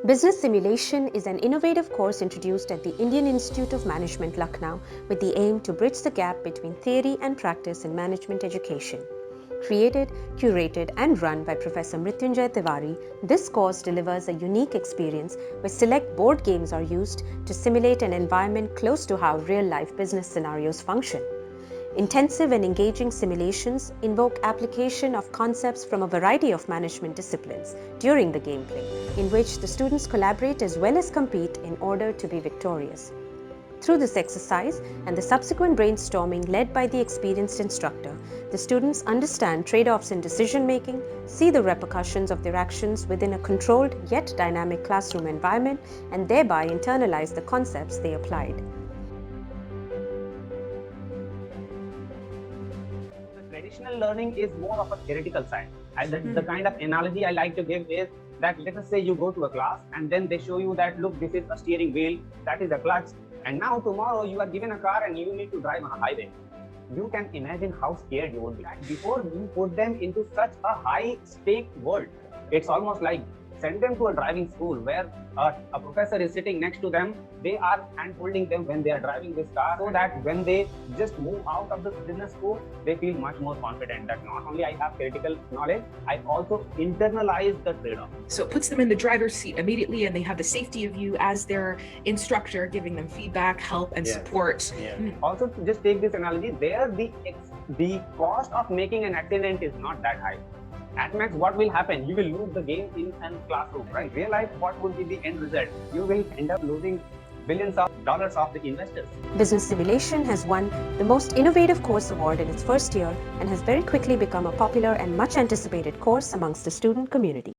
Business Simulation is an innovative course introduced at the Indian Institute of Management, Lucknow, with the aim to bridge the gap between theory and practice in management education. Created, curated, and run by Professor Mrityunjay Tiwari, this course delivers a unique experience where select board games are used to simulate an environment close to how real-life business scenarios function. Intensive and engaging simulations invoke application of concepts from a variety of management disciplines during the gameplay, in which the students collaborate as well as compete in order to be victorious. Through this exercise and the subsequent brainstorming led by the experienced instructor, the students understand trade-offs in decision-making, see the repercussions of their actions within a controlled yet dynamic classroom environment, and thereby internalize the concepts they applied. Traditional learning is more of a theoretical side. And the kind of analogy I like to give is that let us say you go to a class and then they show you that, look, this is a steering wheel, that is a clutch, and now tomorrow you are given a car and you need to drive on a highway. You can imagine how scared you would be. Before you put them into such a high-stake world, it's almost like send them to a driving school where a professor is sitting next to them. They are hand-holding them when they are driving this car, so that when they just move out of the business school, they feel much more confident that not only I have theoretical knowledge, I also internalize the trade-off. So it puts them in the driver's seat immediately, and they have the safety of you as their instructor, giving them feedback, help, and support. Also, to just take this analogy, there the cost of making an accident is not that high. At max, what will happen? You will lose the game in a classroom, right? Real life, what would be the end result? You will end up losing billions of dollars of the investors. Business Simulation has won the Most Innovative Course Award in its first year and has very quickly become a popular and much anticipated course amongst the student community.